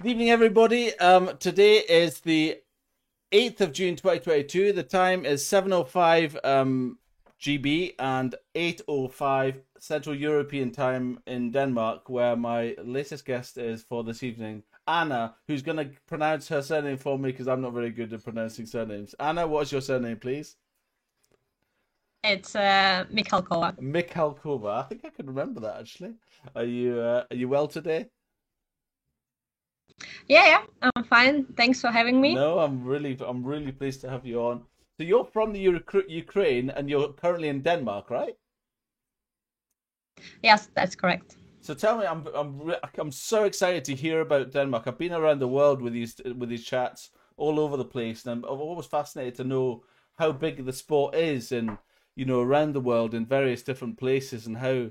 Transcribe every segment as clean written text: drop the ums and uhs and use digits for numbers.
Good evening, everybody. Today is the 8th of June 2022. The time is 7:05 GB and 8:05 Central European Time in Denmark, where my latest guest is for this evening, Anna, who's going to pronounce her surname for me because I'm not very good at pronouncing surnames. Anna, what's your surname, please? It's Mikhalkova. Mikhalkova. I think I can remember that actually. Are you well today? Yeah, I'm fine. Thanks for having me. No, I'm really pleased to have you on. So you're from the Ukraine and you're currently in Denmark, right? Yes, that's correct. So tell me, I'm so excited to hear about Denmark. I've been around the world with these chats all over the place, and I'm always fascinated to know how big the sport is, and around the world in various different places, and how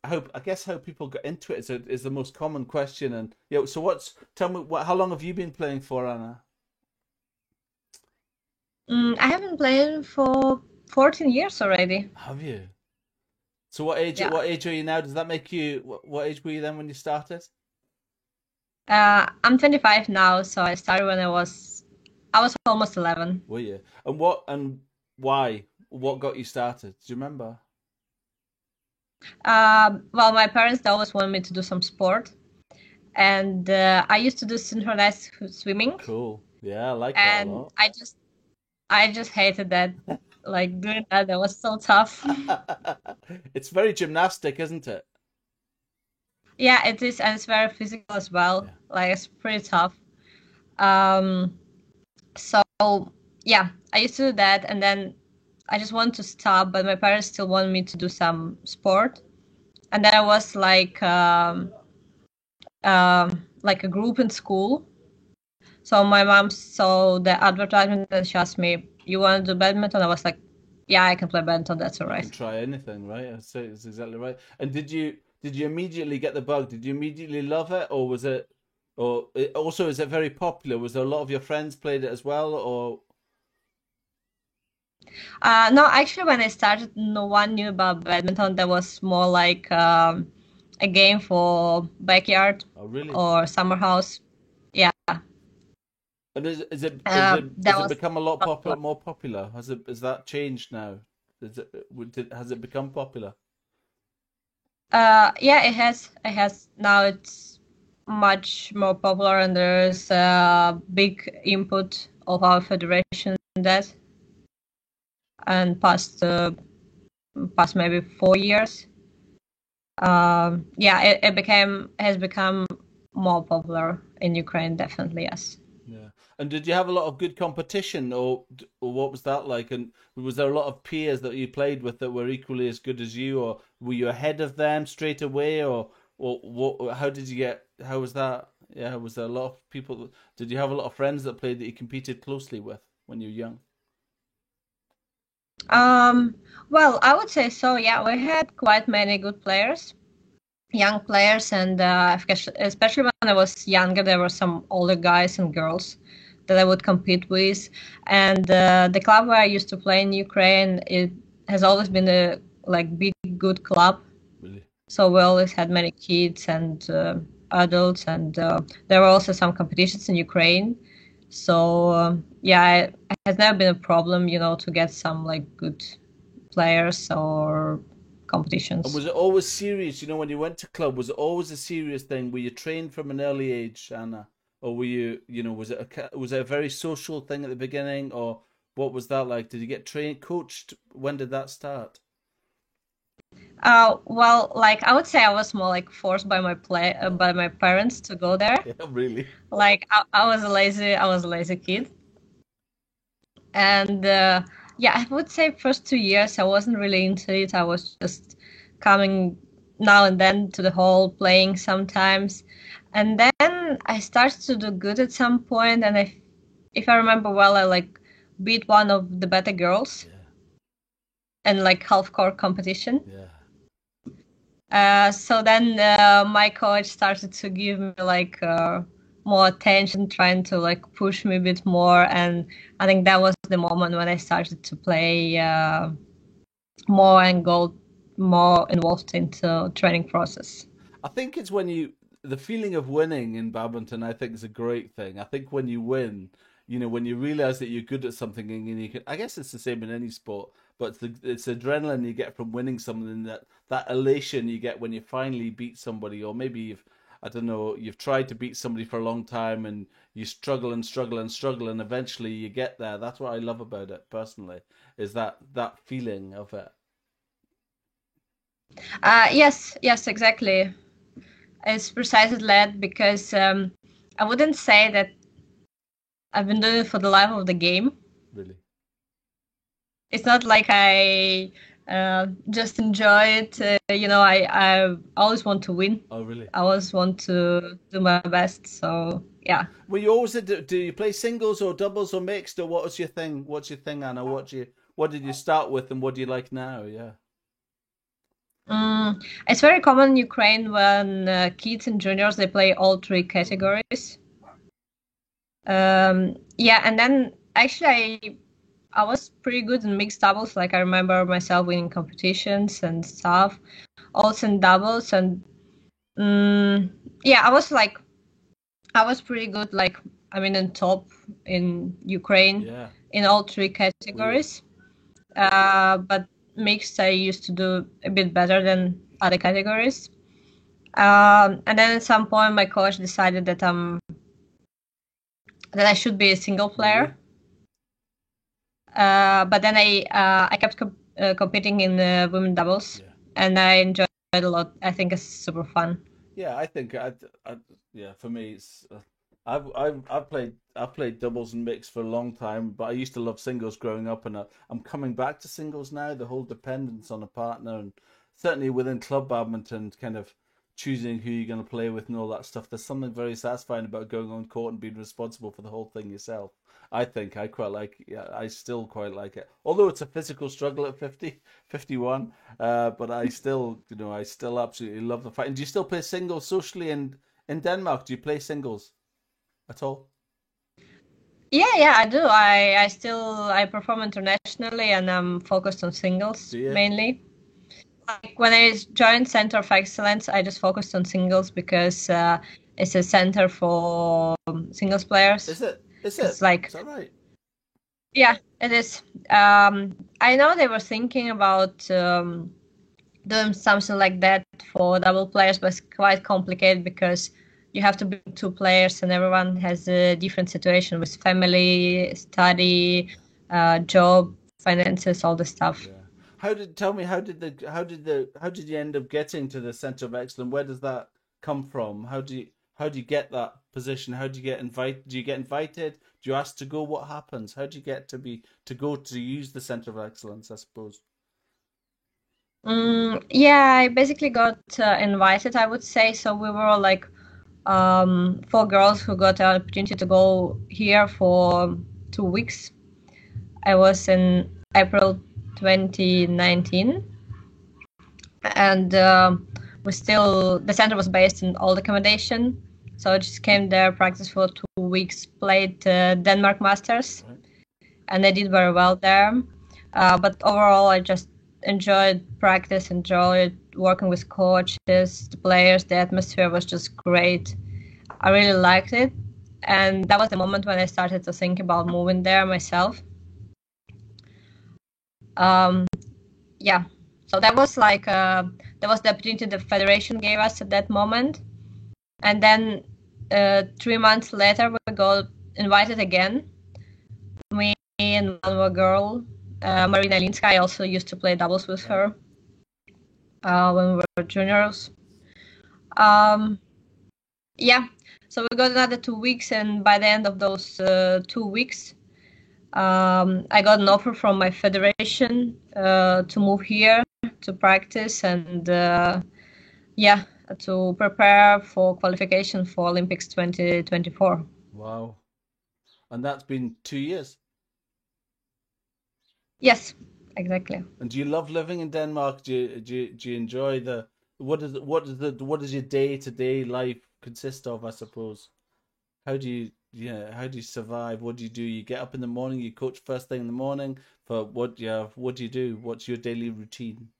I guess how people get into it is the most common question. And so tell me how long have you been playing for, Anna? I have been playing for 14 years already. Have you? So what age Yeah. what age are you now? Does that make you what age were you then when you started? I'm 25 now, so I started when I was almost 11. Were you? And why? What got you started? Do you remember? Well, my parents they always wanted me to do some sport, and I used to do synchronized swimming, Cool. Yeah, I like that a and lot. I just hated that. Like doing that was so tough. It's very gymnastic, isn't it? Yeah, it is, and it's very physical as well. Yeah. Like it's pretty tough. Um, so yeah, I used to do that, and then I just wanted to stop, but my parents still wanted me to do some sport. And then I was like a group in school. So my mom saw the advertisement and she asked me, "You want to do badminton?" I was like, "Yeah, I can play badminton. That's all You can right." try anything, right? I say it's exactly right. And did you immediately get the bug? Did you immediately love it, or also is it very popular? Was there a lot of your friends played it as well, or No, actually, when I started, no one knew about badminton. That was more like a game for backyard oh really? or summer house. Yeah, And is it is it that is it was become a lot not popular, like. more popular? Has that changed now? Has it become popular? Yeah, it has. It has now. It's much more popular, and there's a big input of our federation in that. And past maybe 4 years, yeah, it has become more popular in Ukraine. Definitely, yes. Yeah. And did you have a lot of good competition, or what was that like? And was there a lot of peers that you played with that were equally as good as you, or were you ahead of them straight away, or what? How did you get? How was that? Yeah, was there a lot of people? Did you have a lot of friends that played that you competed closely with when you were young? Um, well, I would say so. Yeah, we had quite many good players, young players, and especially when I was younger, there were some older guys and girls that I would compete with. And the club where I used to play in Ukraine, it has always been a like big, good club. Really? So we always had many kids and adults, and there were also some competitions in Ukraine. So yeah, it has never been a problem, to get some like good players or And competitions. was it always serious? When you went to club, was it always a serious thing? Were you trained from an early age, Anna, or were was it a very social thing at the beginning, or what was that like? Did you get trained, coached? When did that start? Well, like I would say, I was more like forced by my parents to go there. Yeah, really. Like I was a lazy kid, and yeah, I would say first 2 years I wasn't really into it. I was just coming now and then to the hall, playing sometimes, and then I started to do good at some point, and if I remember well, I like beat one of the better girls Yeah, in like half court competition. yeah. So then my coach started to give me like more attention, trying to like push me a bit more, and I think that was the moment when I started to play more and go more involved into training process. I think it's when the feeling of winning in badminton, I think, is a great thing. I think when you win, when you realize that you're good at something, and you can, I guess it's the same in any sport, but it's adrenaline you get from winning something, that elation you get when you finally beat somebody, or maybe I don't know, you've tried to beat somebody for a long time and you struggle and struggle and struggle, and eventually you get there. That's what I love about it personally, is that feeling of it. Yes, exactly. It's precisely that, because I wouldn't say that I've been doing it for the life of the game. Really? It's not like I just enjoy it. I always want to win. Oh, really? I always want to do my best. So yeah. Well, you always do you play singles or doubles or mixed, or what was your thing? What's your thing, Anna? What did you start with, and what do you like now? Yeah. It's very common in Ukraine when kids and juniors, they play all three categories. Yeah, and then actually I was pretty good in mixed doubles. Like, I remember myself winning competitions and stuff, also in doubles. And yeah, I was pretty good. Like, I mean, in top in Ukraine, Yeah. in all three categories. But mixed, I used to do a bit better than other categories. And then at some point, my coach decided that I should be a single player. Really? But then I kept competing in women doubles, Yeah. and I enjoyed it a lot. I think it's super fun. Yeah, I think yeah, for me it's I've played doubles and mixed for a long time, but I used to love singles growing up, and I'm coming back to singles now. The whole dependence on a partner, and certainly within club badminton, kind of choosing who you're going to play with and all that stuff. There's something very satisfying about going on court and being responsible for the whole thing yourself. I think I quite like, yeah, I still quite like it. Although it's a physical struggle at 50, 51, but I still absolutely love the fight. And do you still play singles socially in Denmark? Do you play singles at all? Yeah, I do. I perform internationally, and I'm focused on singles Do you? mainly. Like, when I joined Center of Excellence, I just focused on singles because it's a center for singles players. Is it? Is Because, it? like, Is that right? yeah, it is. I know they were thinking about doing something like that for double players, but it's quite complicated because you have to be two players, and everyone has a different situation with family, study, job, finances, all the stuff. Yeah. Tell me, how did you end up getting to the Center of Excellence? Where does that come from? How do you get that position? How do you get invited? Do you get invited? Do you ask to go? What happens? How do you get to go to use the Center of Excellence, I suppose? Yeah, I basically got invited, I would say. So we were like four girls who got an opportunity to go here for 2 weeks. I was in April 2019, and the center was based in old accommodation. So I just came there, practiced for 2 weeks, played Denmark Masters, Right. and I did very well there. But overall, I just enjoyed practice, enjoyed working with coaches, the players. The atmosphere was just great. I really liked it, and that was the moment when I started to think about moving there myself. Um, yeah, so that was the opportunity the federation gave us at that moment, and then 3 months later we got invited again. Me and one more girl, Marina Linska. I also used to play doubles with her when we were juniors. Um, yeah, so we got another 2 weeks, and by the end of those 2 weeks, I got an offer from my federation to move here to practice and yeah, to prepare for qualification for Olympics 2024. Wow. And that's been 2 years. Yes, exactly. And do you love living in Denmark? Do you enjoy what does your day-to-day life consist of, I suppose? How do you survive? What do you do? You get up in the morning, you coach first thing in the morning for what do you do? What's your daily routine?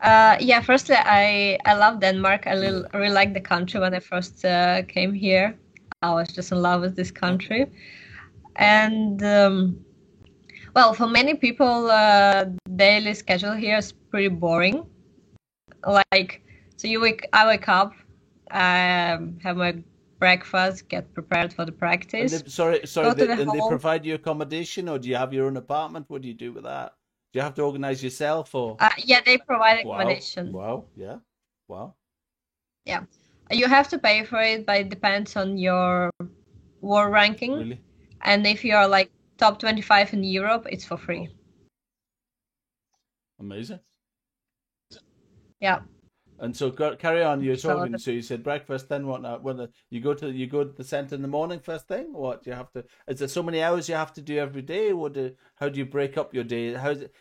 Yeah, firstly, I love Denmark. I really like the country. When I first came here, I was just in love with this country. And well, for many people, daily schedule here is pretty boring. Like, so I wake up, have my breakfast, get prepared for the And practice, sorry, go to the and they hall. provide you accommodation, or do you have your own apartment? What do you do with that? Do you have to organize yourself, or? Yeah, they provide Wow, accommodation. wow, yeah, wow. Yeah, you have to pay for it, but it depends on your world ranking. Really? And if you are like top 25 in Europe, it's for free. Oh, amazing. Yeah. And so carry on. You're So talking. So you said breakfast. Then what? When you go to the center in the morning first thing. What do you have to? Is there so many hours you have to do every day? How do you break up your day?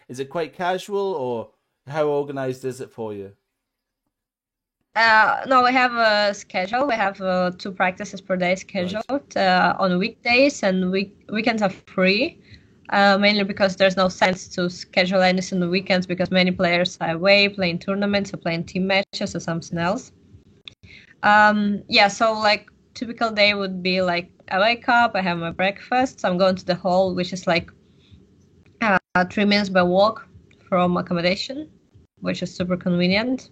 Is it quite casual, or how organized is it for you? no, we have a schedule. We have 2 practices per day Right. scheduled on weekdays, and weekends are free. Mainly because there's no sense to schedule anything on the weekends because many players are away playing tournaments or playing team matches or something else. Yeah, so like typical day would be like I wake up, I have my breakfast, so I'm going to the hall, which is like 3 minutes by walk from accommodation, which is super convenient.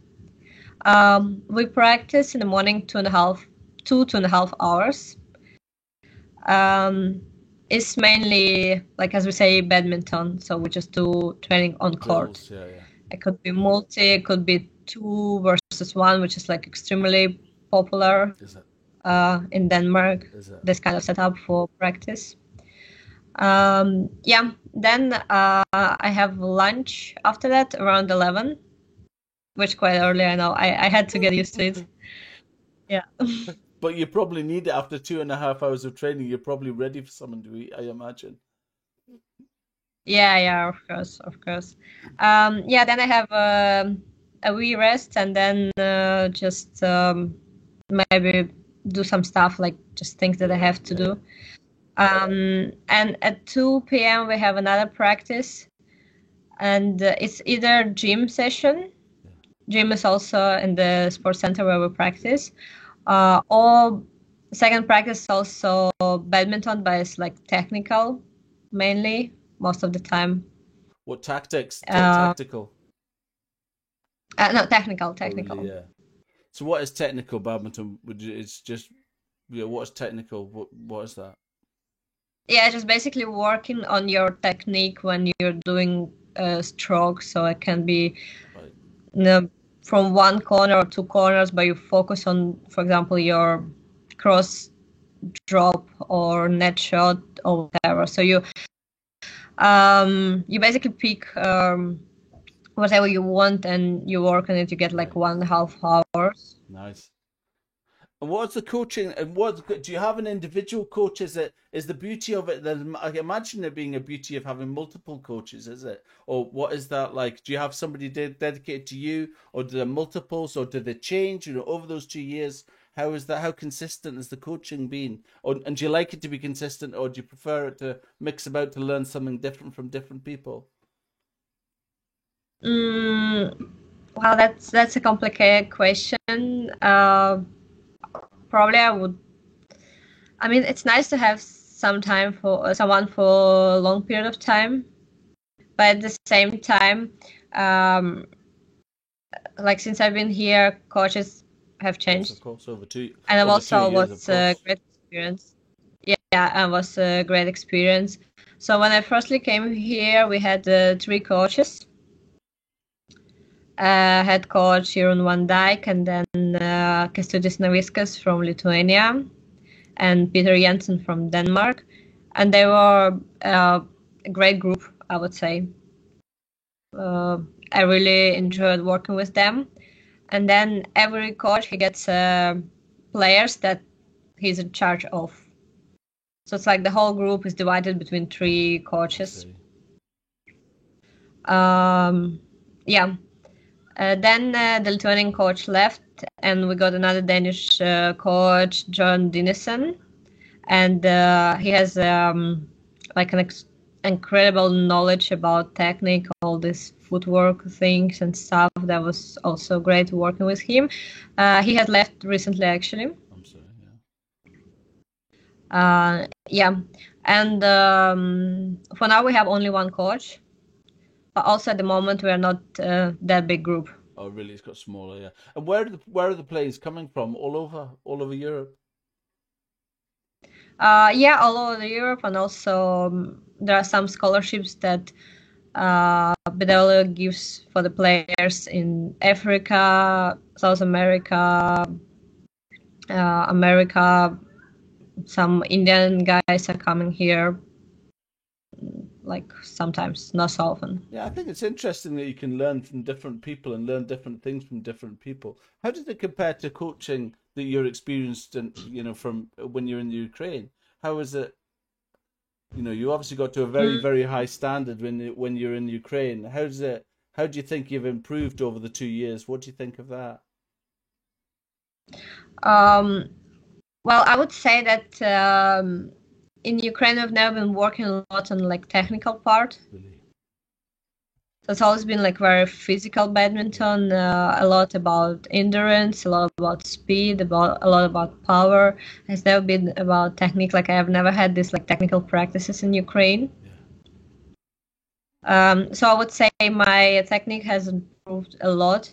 We practice in the morning 2.5 hours. It's mainly, like as we say, badminton. So we just do training on court. Drills, yeah. It could be multi, it could be 2 versus 1, which is like extremely popular Is it? in Denmark. Is it? This kind of setup for practice. Yeah, then I have lunch after that around 11, which quite early, I know. I had to get used to it. Yeah. But you probably need it after 2.5 hours of training. You're probably ready for someone to eat, I imagine. Yeah, of course, of course. Yeah, then I have a wee rest and then just maybe do some stuff like just things that I have to do. And at 2 p.m. we have another practice, and it's either gym session. Gym is also in the sports center where we practice, or second practice is also badminton, but it's like technical mainly most of the time. What tactics? Uh, Tactical. no, technical, Oh, really? technical. Yeah. So what is technical badminton? It's just what is technical? What is that? Yeah, just basically working on your technique when you're doing a stroke. So it can be Right. From one corner or 2 corners, but you focus on, for example, your cross drop or net shot or whatever. So you basically pick whatever you want and you work on it. You get like Right. 1.5 hours. Nice. And what's the coaching? And what do you have an individual coach? Is the beauty of it? That I imagine it being a beauty of having multiple coaches, is it? Or what is that like? Do you have somebody dedicated to you, or do they multiples, or do they change? Over those 2 years, how is that? How consistent has the coaching been? Or and do you like it to be consistent, or do you prefer it to mix about to learn something different from different people? Well, that's a complicated question. Probably I would. I mean, it's nice to have some time for someone for a long period of time, but at the same time, like since I've been here, coaches have Yes, of changed, course. and it Over two also years, of was a course. great experience. Yeah, it was a great experience. So when I firstly came here, we had 3 coaches. Head coach Jeroen van Dijk, and then Kęstutis Navickas from Lithuania, and Peter Jensen from Denmark. And they were a great group, I would say. I really enjoyed working with them. And then every coach, he gets players that he's in charge of. So it's like the whole group is divided between 3 coaches. Yeah. Then the Lithuanian coach left, and we got another Danish coach, John Dinesen, and he has like an incredible knowledge about technique, all these footwork things and stuff. That was also great working with him. He had left recently, actually. I'm sorry. Yeah, and for now we have only one coach. But also at the moment we are not that big group. Oh, really? It's got smaller, yeah. And where are the players coming from? All over Europe. Yeah, all over Europe, and also there are some scholarships that BWL gives for the players in Africa, South America, America. Some Indian guys are coming here, like sometimes, not so often. Yeah, I think it's interesting that you can learn from different people and learn different things from different people. How does it compare to coaching that you're experienced in, from when you're in the Ukraine? How is it? You obviously got to a very, Mm. very high standard when you're in Ukraine. How do you think you've improved over the 2 years? What do you think of that? Um, well, I would say that in Ukraine I've never been working a lot on like technical part. Really? So it's always been like very physical badminton, a lot about endurance, a lot about speed, a lot about power. It's never been about technique. Like I have never had this like technical practices in Ukraine. So I would say my technique has improved a lot,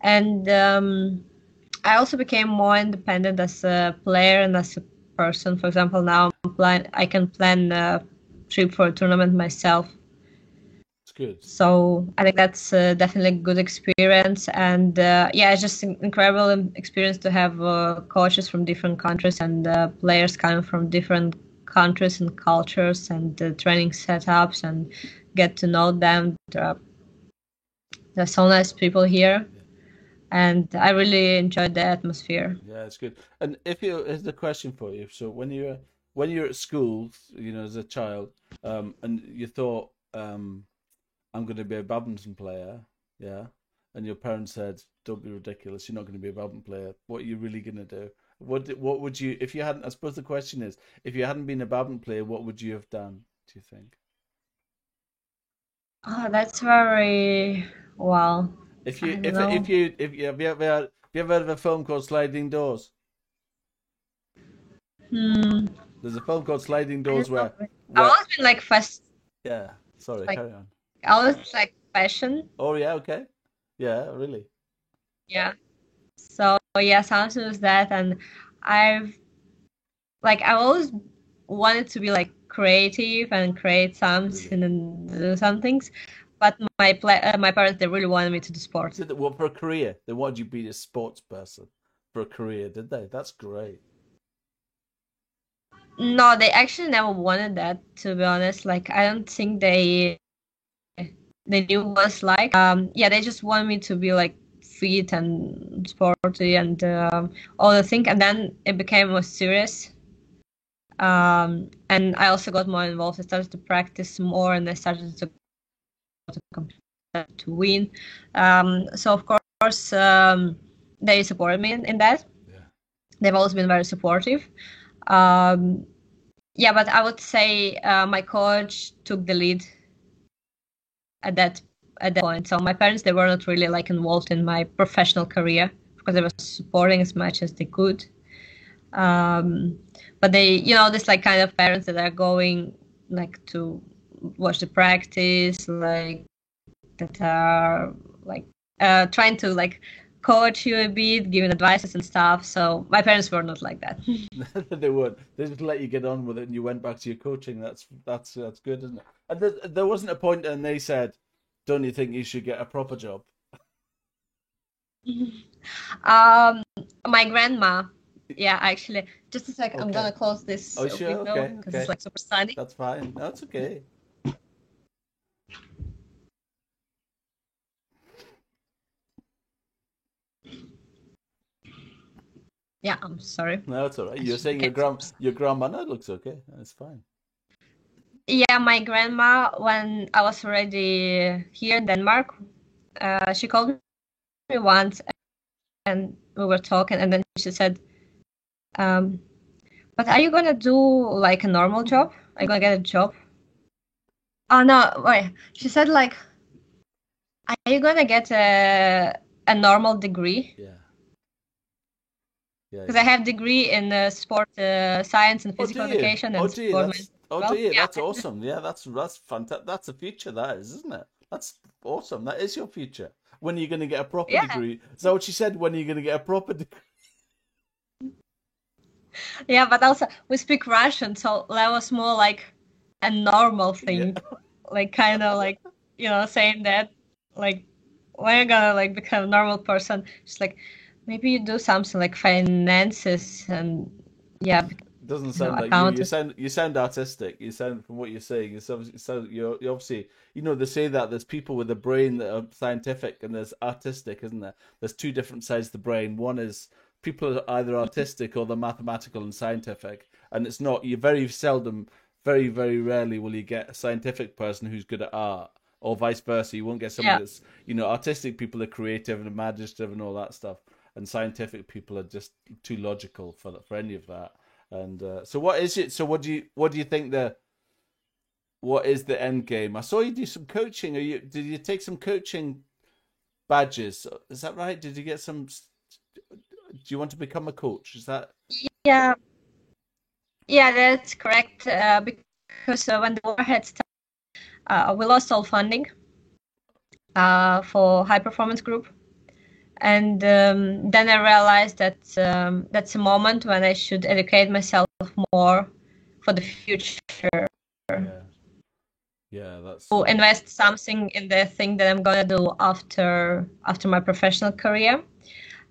and I also became more independent as a player and as a person. For example, now I can plan a trip for a tournament myself. It's good. So I think that's definitely a good experience, and yeah, it's just an incredible experience to have coaches from different countries and players coming from different countries and cultures and training setups and get to know them. They're so nice people here, and I really enjoyed the atmosphere. Yeah, it's good. And here's the question for you. So when you're at school, as a child, and you thought, I'm going to be a badminton player, yeah, and your parents said, "Don't be ridiculous. You're not going to be a badminton player. What are you really going to do? What would you if you hadn't? I suppose the question is, if you hadn't been a badminton player, what would you have done? Do you think? Oh, that's very well. If I you don't if know. you if you have you ever heard of a film called Sliding Doors? Hmm. There's a film called Sliding I Doors don't know. I've where always been like fast, yeah. Sorry, like carry on. I always like fashion. Oh yeah, okay. Yeah, really. Yeah. So yeah, something was that, and I've I always wanted to be like creative and create Really. something and do some things, but my parents they really wanted me to do sports. Did they, well, for a career? They wanted you to be a sports person for a career, did they? That's great. No, they actually never wanted that, to be honest. Like I don't think they knew what it's like. Yeah, they just wanted me to be like fit and sporty and all the thing, and then it became more serious. And I also got more involved. I started to practice more, and I started to compete to win. So of course, they supported me in that. Yeah. They've always been very supportive. Um, yeah, but I would say my coach took the lead at that point. So my parents they were not really like involved in my professional career because they were supporting as much as they could. Um, but they, this like kind of parents that are going like to watch the practice, like that are like trying to like coach you a bit, giving advices and stuff. So my parents were not like that. They would. They just let you get on with it, and you went back to your coaching. That's good, isn't it? And there wasn't a point, and they said, "Don't you think you should get a proper job?" um, my grandma. Yeah, actually, just a sec. I'm Okay. gonna close this Oh, sure. window Okay. because it's Okay. like super sunny. That's fine. That's okay. Yeah, I'm sorry. No, that's all right. I You're just saying became super your grandma. No, it looks okay. That's fine. Yeah, my grandma, when I was already here in Denmark, she called me once and we were talking, and then she said, um, "But are you gonna do like a normal job? Are you gonna get a job?" Oh no, wait. She said like, "Are you gonna get a normal degree?" Yeah. Because I have degree in sport science and Oh, do physical you? education Oh, and do you? sport management as Do well. you? Yeah. That's awesome. Yeah, that's fantastic. That's a future, that is, isn't it? That's awesome. That is your future. When are you going to get a proper Yeah. degree? Is that what she said? When are you going to get a proper degree? Yeah, but also we speak Russian, so that was more like a normal Yeah. thing, like kind of like saying that like when you're gonna like become a normal person, it's like maybe you do something like finances and yeah, Doesn't sound like you. accounting. You sound artistic. You sound from what you're saying. You're obviously they say that there's people with a brain that are scientific and there's artistic, isn't there? There's two different sides of the brain. One is people are either artistic or they're mathematical and scientific, and it's not. You very seldom, very rarely will you get a scientific person who's good at art, or vice versa. You won't get somebody Yeah, that's artistic people are creative and imaginative and all that stuff, and scientific people are just too logical for any of that. And so, what is it? So, what do you think what is the end game? I saw you do some coaching. Did you take some coaching badges? Is that right? Did you get some? Do you want to become a coach? Is that? yeah, yeah, that's correct. Because when the war had started, we lost all funding for high performance group. And then I realized that that's a moment when I should educate myself more for the future. Yeah, yeah. To invest something in the thing that I'm gonna do after my professional career.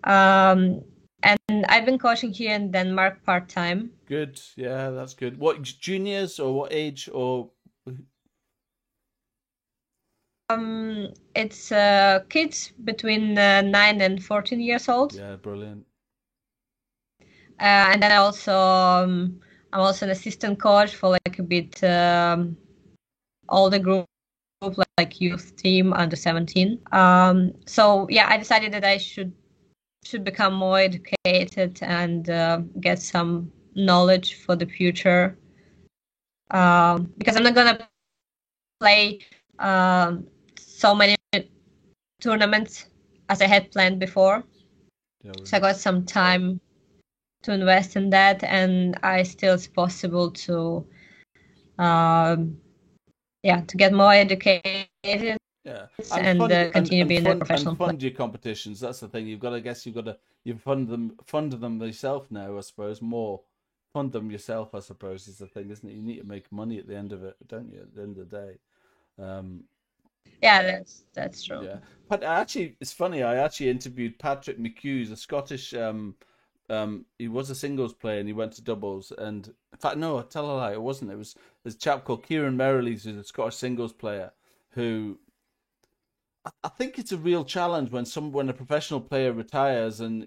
And I've been coaching here in Denmark part time. Good. Yeah, that's good. What juniors or what age or? It's kids between 9 and 14 years old. Yeah, brilliant. And then I'm also an assistant coach for like a bit older group, like youth team under 17. So yeah, I decided that I should become more educated and get some knowledge for the future. Because I'm not gonna play so many tournaments as I had planned before. Yeah, So I got some time to invest in that, and I still it's possible to to get more educated yeah, and continue being a and professional player. fund your competitions. That's the thing. You've got to you fund them yourself now. I suppose more fund them yourself. I suppose is the thing, isn't it? You need to make money at the end of it, don't you? At the end of the day. Um, Yeah, that's true. yeah, but actually, it's funny. I actually interviewed Patrick McHughes, a Scottish. He was a singles player and he went to doubles. And in fact, no, I tell a lie. It wasn't. It was this chap called Kieran Merrilees, who's a Scottish singles player who I think it's a real challenge when a professional player retires, and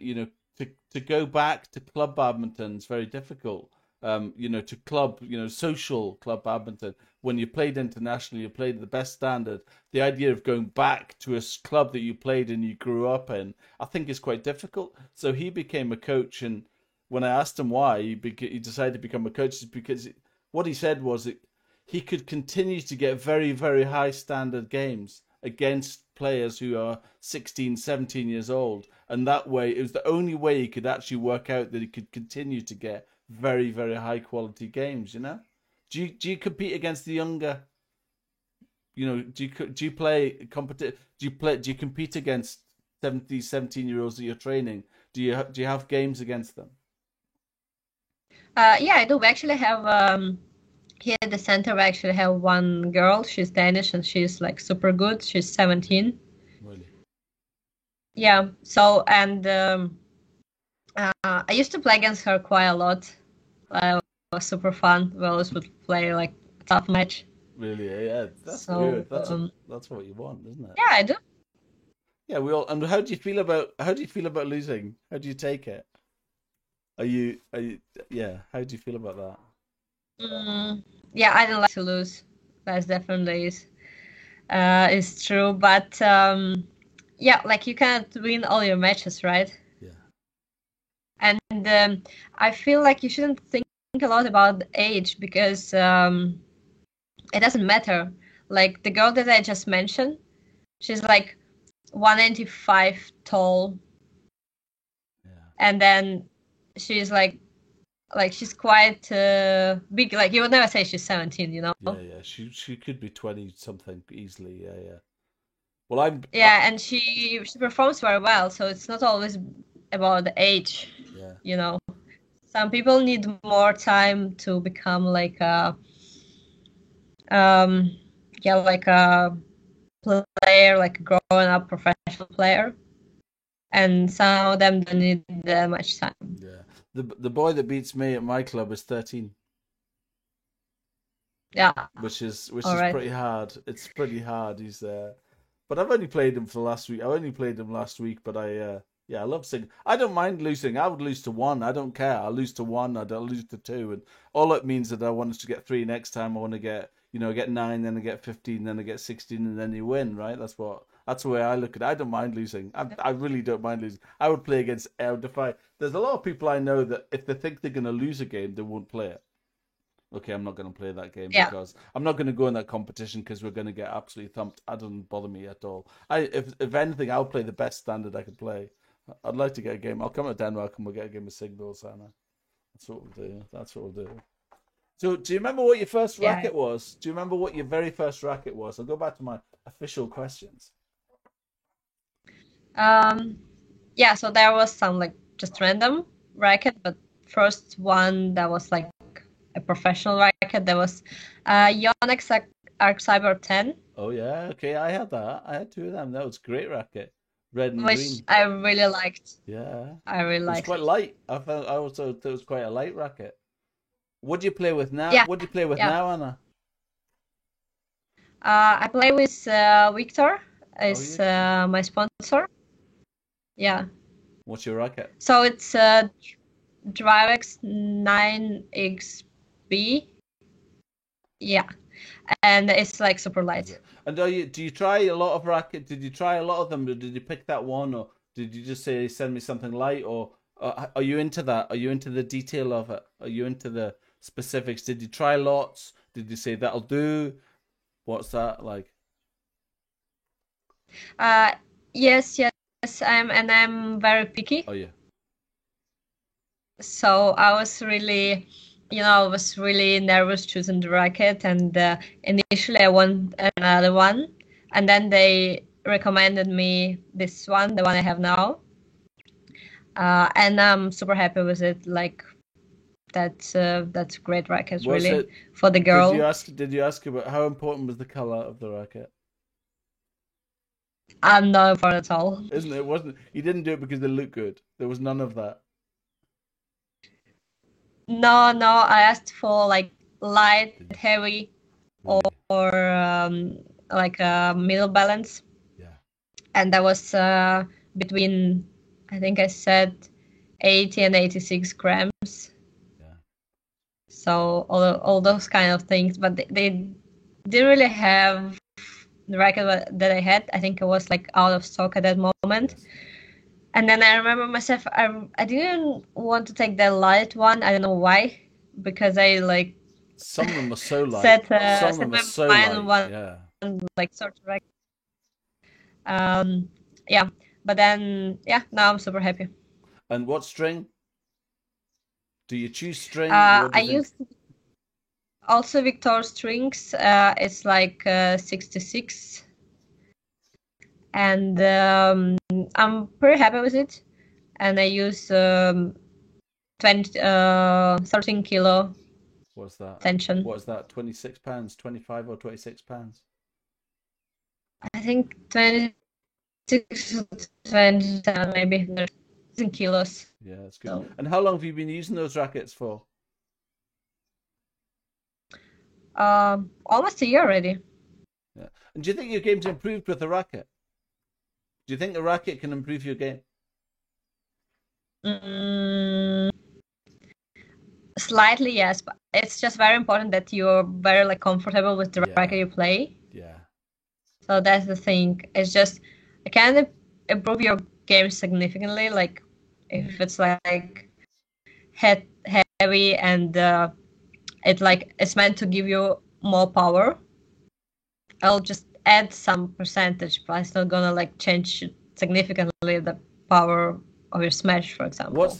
to go back to club badminton is very difficult. To club, social club badminton. When you played internationally, you played the best standard. The idea of going back to a club that you played and you grew up in, I think is quite difficult. So he became a coach, and when I asked him why he decided to become a coach, is because what he said was that he could continue to get very, very high standard games against players who are 16, 17 years old. And that way, it was the only way he could actually work out that he could continue to get very, very high quality games. Do you compete against the younger? Do you play do you compete against 17 year olds that you're training? Do you have games against them? Yeah, I do. We actually have here at the center. We actually have one girl. She's Danish and she's like super good. She's 17. Really? Yeah. So and I used to play against her quite a lot. It was super fun. We always would play like a tough match. Really? Yeah, that's So good. That's what you want, isn't it? yeah, I do. Yeah, we all. And how do you feel about losing? How do you take it? Yeah, how do you feel about that? Yeah, I don't like to lose. That's definitely is true. But yeah, like you can't win all your matches, right? Yeah. And I feel like you shouldn't think a lot about age because it doesn't matter. like the girl that I just mentioned, she's like 185 tall, and then she's like she's quite big. Like you would never say she's 17, you know? Yeah. She could be 20 something easily. Yeah. Well, and she performs very well, so it's not always about the age. Yeah. You know, some people need more time to become like a like a player, like a grown up professional player, and some of them don't need that much time. Yeah. The boy that beats me at my club is 13. Yeah. Which is right. pretty hard. It's pretty hard. He's but I've only played him for last week. I only played him last week, but I love singing. I don't mind losing. I would lose to 1. I don't care. I'll lose to 1. I'll lose to 2, and all it means that I want to get 3 next time. I want to get get 9, then I get 15, then I get 16, and then you win. Right? That's the way I look at it. I don't mind losing. I really don't mind losing. I would play against Defy. There's a lot of people I know that if they think they're going to lose a game, they won't play it. Okay, I'm not going to play that game because I'm not going to go in that competition because we're going to get absolutely thumped. That doesn't bother me at all. If anything, I'll play the best standard I can play. I'd like to get a game. I'll come to Denmark and we'll get a game of Signals, Anna. That's what we'll do. That's what we'll do. So, do you remember what your first racket was? Do you remember what your very first racket was? I'll go back to my official questions. Yeah, so there was some like just random racket, but first one that was like a professional racket, that was Yonex Arc Cyber 10. Oh yeah, okay, I had that. I had 2 of them. That was a great racket, red and which green. I really liked. Yeah, I really liked. It was quite light. I also thought it was quite a light racket. What do you play with now? Yeah. What do you play with now, Anna? I play with Victor. Is my sponsor. Yeah. What's your racket? So it's Drivex 9XB. Yeah, and it's like super light. And do you try a lot of racket? Did you try a lot of them? Or did you pick that one, or did you just say send me something light? Or are you into that? Are you into the detail of it? Are you into the specifics? Did you try lots? Did you say that'll do? What's that like? Yes, I'm very picky. Oh yeah. So I was really, I was really nervous choosing the racket, and initially I want another one, and then they recommended me this one, the one I have now, and I'm super happy with it. Like that's a great racket, really, for the girl. Did you ask about how important was the color of the racket? I'm not important at all. Isn't it? Wasn't you didn't do it because they look good? There was none of that. No, I asked for like light, heavy, or like a middle balance. Yeah. And that was between, I think I said 80 and 86 grams. Yeah. So all those kind of things, but they didn't really have the racket that I had. I think it was like out of stock at that moment. Yes. And then I remember myself, I didn't want to take the light one. I don't know why, because I like. Some of them are so light. Some of them are so light. One, yeah. Like sort of racket. Yeah, but then now I'm super happy. And what string? Do you choose string? I use also Victor strings. It's like 66. And I'm pretty happy with it. And I use 13 kilo. What's that? Tension. What's that? 26 pounds, 25 or 26 pounds? I think 26, 27 maybe. 13 kilos. Yeah, that's good. So. And how long have you been using those rackets for? Almost a year already. Yeah. And do you think your game's improved with the racket? Do you think the racket can improve your game? Slightly, yes, but it's just very important that you're very like comfortable with the racket you play. Yeah. So that's the thing. It's just it can improve your game significantly. Like if it's like heavy and it's meant to give you more power. I'll just add some percentage, but it's not gonna like change significantly the power of your smash, for example. What's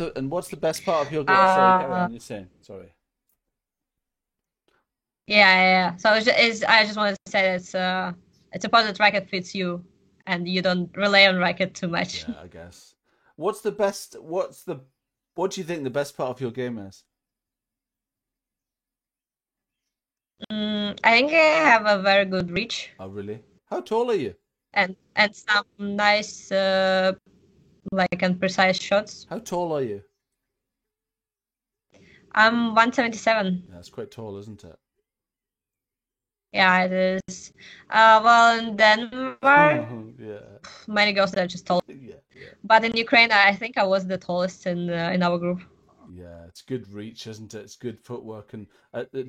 the best part of your game? Sorry, carry Uh, on. You're saying sorry. yeah. So I just wanted to say that it's important that racket fits you, and you don't rely on racket too much. Yeah, I guess. What's the best? What do you think the best part of your game is? I think I have a very good reach Oh, really? How tall are you? and some nice like and precise shots. How tall are you? I'm 177. Yeah, that's quite tall, isn't it? Yeah, it is. Well, in Denmark, Yeah, many girls are just tall. yeah, yeah. But in Ukraine, I think I was the tallest in our group. Yeah, it's good reach, isn't it? It's good footwork, and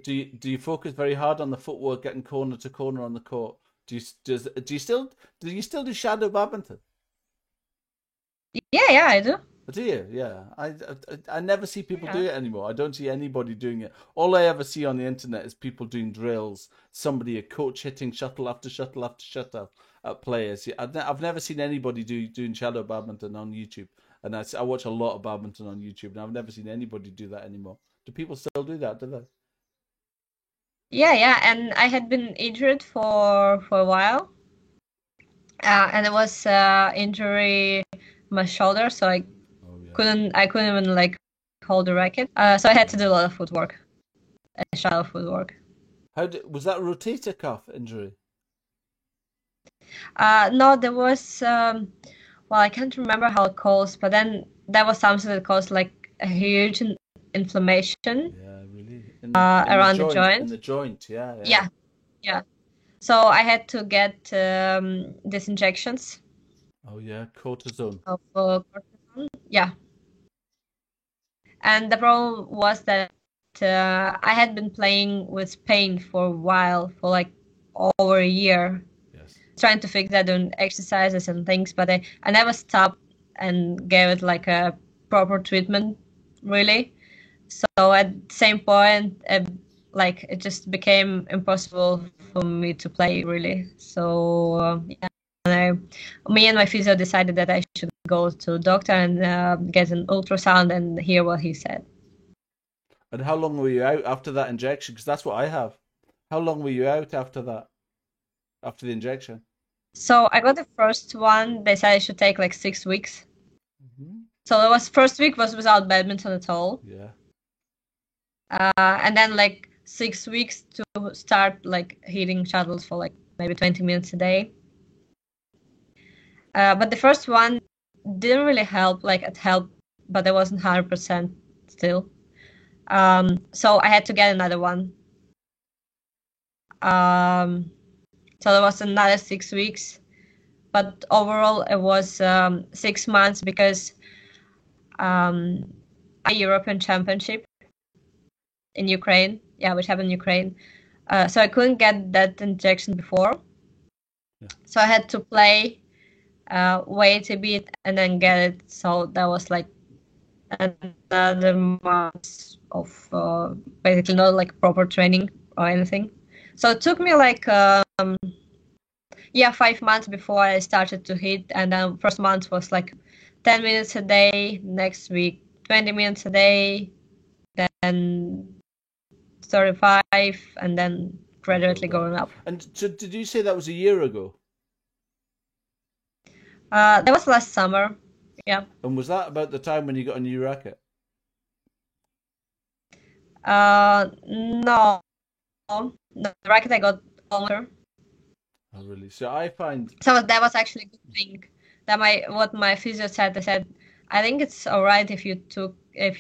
do you focus very hard on the footwork, getting corner to corner on the court? Do you still do shadow badminton? Yeah, I do. Do you? Yeah. I never see people do Yeah. it anymore. I don't see anybody doing it. All I ever see on the internet is people doing drills. Somebody, a coach, hitting shuttle after shuttle after shuttle at players. Yeah, I've never seen anybody doing shadow badminton on YouTube. And I watch a lot of badminton on YouTube, and I've never seen anybody do that anymore. Do people still do that? Do they? Yeah, and I had been injured for a while, and it was injury my shoulder, so Oh yeah. I couldn't even like hold the racket. So I had to do a lot of footwork, shallow footwork. Was that a rotator cuff injury? No, there was well, I can't remember how it calls, but then there was something that caused like a huge inflammation Yeah, really. In the around the joint. In joint. the joint. Yeah, yeah. Yeah, yeah. So I had to get these injections Oh yeah, cortisone. of cortisone. Yeah, and the problem was that I had been playing with pain for a while, for like over a year, Yes. trying to fix that doing exercises and things, but I never stopped and gave it like a proper treatment, really. So at the same point, like it just became impossible for me to play, really. So yeah, me and my physio decided that I should go to a doctor and get an ultrasound and hear what he said. And how long were you out after that injection? Because that's what I have. How long were you out after that? After the injection? So I got the first one. They said I should take like 6 weeks. Hmm. So it was first week was without badminton at all, Yeah. and then like 6 weeks to start like hitting shuttles for like maybe 20 minutes a day. But the first one didn't really help. Like it helped, but it wasn't 100% still. So I had to get another one. Um, so there was another 6 weeks, but overall it was 6 months because a European Championship in Ukraine, yeah, which happened in Ukraine. So I couldn't get that injection before. Yeah. So I had to play, wait a bit, and then get it. So that was like another month of basically not like proper training or anything. So it took me like 5 months before I started to hit, and then first month was like 10 minutes a day. Next week 20 minutes a day, then 35, and then gradually going up. And so did you say that was a year ago? That was last summer. Yeah. And was that about the time when you got a new racket? No, the racket I got longer. Oh, really? So I find. So that was actually a good thing. That what my physio said. They said, I think it's all right if you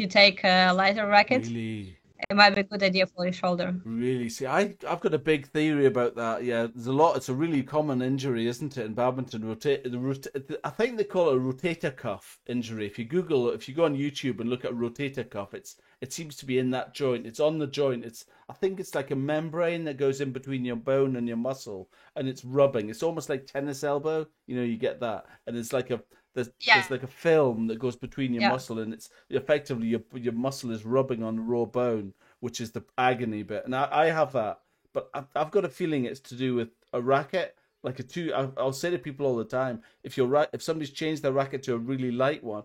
take a lighter racket. Really? It might be a good idea for your shoulder. Really? See, I've got a big theory about that. Yeah, there's a lot. It's a really common injury, isn't it, in badminton? I think they call it a rotator cuff injury. If you go on YouTube and look at rotator cuff, it seems to be in that joint. It's on the joint. I think it's like a membrane that goes in between your bone and your muscle, and it's rubbing. It's almost like tennis elbow. You get that, and it's like there's like a film that goes between your muscle, and it's effectively your muscle is rubbing on raw bone, which is the agony bit. And I have that, but I've got a feeling it's to do with a racket, like a two. I'll say to people all the time, if somebody's changed their racket to a really light one,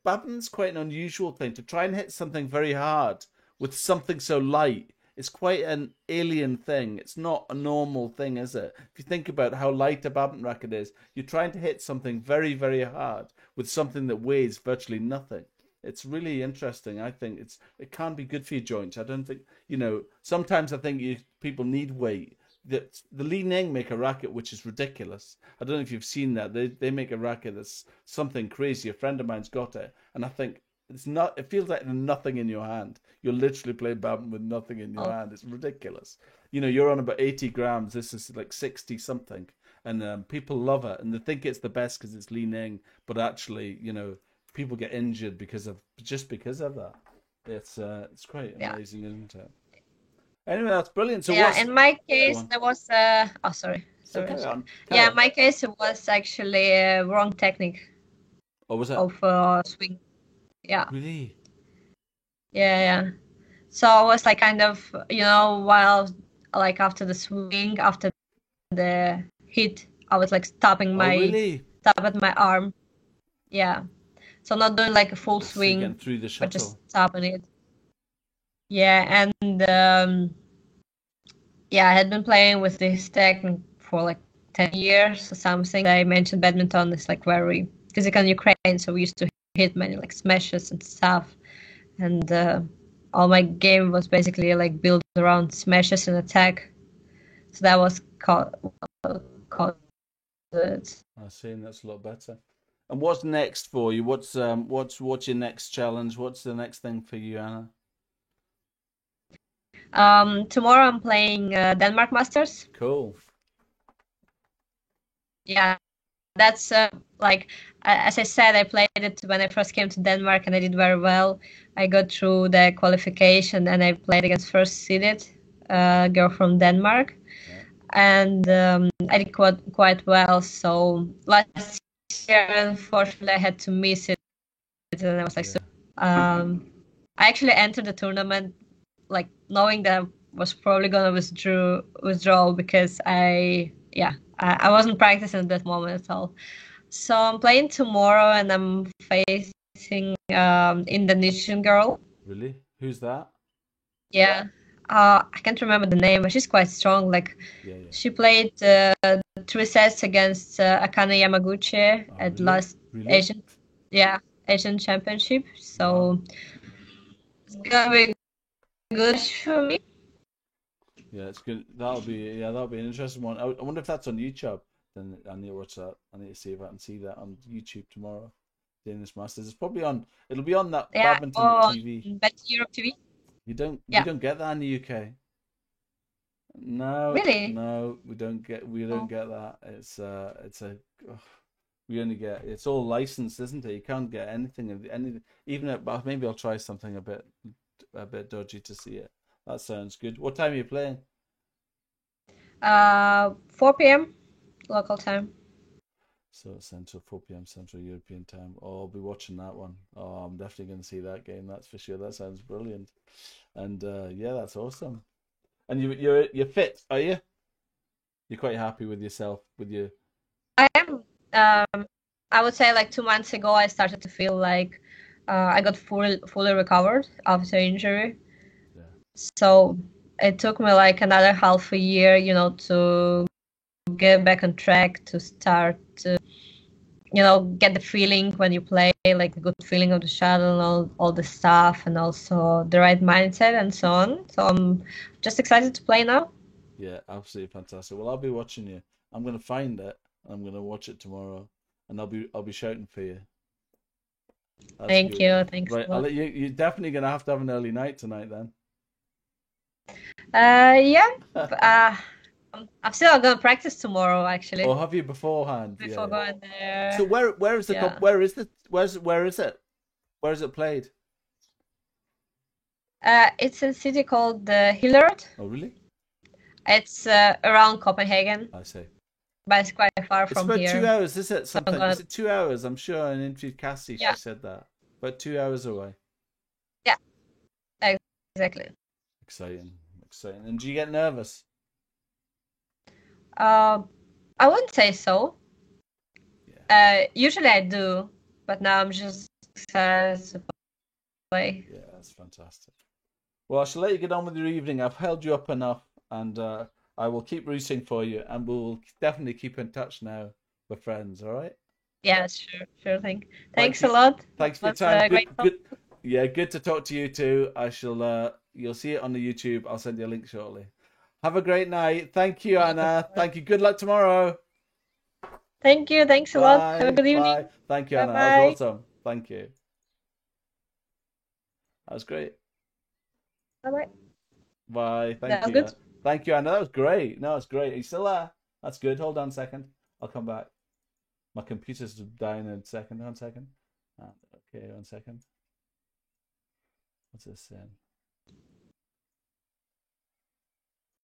badminton's quite an unusual thing to try and hit something very hard with something so light. It's quite an alien thing. It's not a normal thing, is it? If you think about how light a badminton racket is, you're trying to hit something very, very hard with something that weighs virtually nothing. It's really interesting. I think it can be good for your joints. I don't think sometimes I think people need weight. The Li Ning make a racket which is ridiculous. I don't know if you've seen that. They make a racket that's something crazy. A friend of mine's got it, and I think it's not. It feels like there's nothing in your hand. You're literally playing badminton with nothing in your hand. It's ridiculous. You're on about 80 grams. This is like 60 something, and people love it, and they think it's the best because it's Li Ning. But actually, people get injured because of that. It's quite amazing, isn't it? Anyway, that's brilliant. So in my case, there was sorry. Carry on. In my case, it was actually a wrong technique. What was it? Of swing. Yeah. Really? Yeah. So I was like kind of, while like after the swing, after the hit, I was like stopping stop at my arm. Yeah. So not doing like a full swing, through the shuttle. But just stopping it. Yeah, and I had been playing with this technique for like 10 years or something. I mentioned badminton is like very physical in Ukraine, so we used to hit many like smashes and stuff. And all my game was basically like built around smashes and attack. So that was called it. I see, that's a lot better. And what's next for you? What's your next challenge? What's the next thing for you, Anna? Tomorrow I'm playing Denmark Masters. Cool. Yeah, that's like as I said, I played it when I first came to Denmark, and I did very well. I got through the qualification, and I played against first seeded girl from Denmark, and I did quite well. So last year, unfortunately, I had to miss it, and I was like, I actually entered the tournament like knowing that I was probably gonna withdraw because I wasn't practicing at that moment at all. So I'm playing tomorrow, and I'm facing Indonesian girl. Really? Who's that? Yeah, I can't remember the name, but she's quite strong. Like, she played 3 sets against Akane Yamaguchi at last Asian Championship. So it's gonna be good for me. Yeah, it's good. That'll be an interesting one. I wonder if that's on YouTube. Then I need to watch that. I need to see if I can see that on YouTube tomorrow. Danish Masters. It's probably on. It'll be on that badminton TV. Europe TV. You don't get that in the UK. No. Really? No, we don't get that. We only get. It's all licensed, isn't it? You can't get anything. Maybe I'll try something a bit dodgy to see it. That sounds good. What time are you playing? 4 p.m. local time. So Central, 4 p.m. Central European time. Oh, I'll be watching that one. Oh, I'm definitely going to see that game. That's for sure. That sounds brilliant. And that's awesome. And you're fit, are you? You're quite happy with yourself, with your. I am. I would say like 2 months ago, I started to feel like I got fully recovered after injury. Yeah. So it took me like another half a year, to get back on track, to start to, get the feeling when you play, like the good feeling of the shuttle and all the stuff, and also the right mindset and so on. So I'm just excited to play now. Yeah, absolutely fantastic. Well, I'll be watching you. I'm going to find it. I'm going to watch it tomorrow, and I'll be shouting for you. Thank you. Thanks. Right, you're definitely going to have an early night tonight then. Yeah. I'm still going to practice tomorrow, actually. Oh, have you beforehand? Before going there. So where is the where is it? Where is it played? It's a city called Hillerød. Oh, really? It's around Copenhagen. I see. But it's quite far from here. It's about 2 hours, is it? Is it 2 hours? I'm sure in an interview Cassie she said that. About 2 hours away. Yeah, exactly. Exciting. And do you get nervous? I wouldn't say so. Yeah. Usually I do, but now I'm just excited to play. Yeah, that's fantastic. Well, I shall let you get on with your evening. I've held you up enough, and I will keep rooting for you, and we'll definitely keep in touch now. We're friends, all right? Yeah, sure thing. Thank Thanks a you. lot. It Thanks for your was time. great Good, talk. good. Yeah, good to talk to you too. I shall. You'll see it on the YouTube. I'll send you a link shortly. Have a great night. Thank you, Anna. Thank you. Good luck tomorrow. Thank you. Thanks a lot. Have a Bye. good evening. Bye. Thank you, Bye Anna. That was bye. awesome. Thank you. That was great. Bye bye. Bye. That Thank was you. good. Thank you, Anna. That was great. No, it's great. Are you still there? That's good. Hold on a second. I'll come back. My computer's dying in a second. 1 second. Okay, 1 second. What's this then?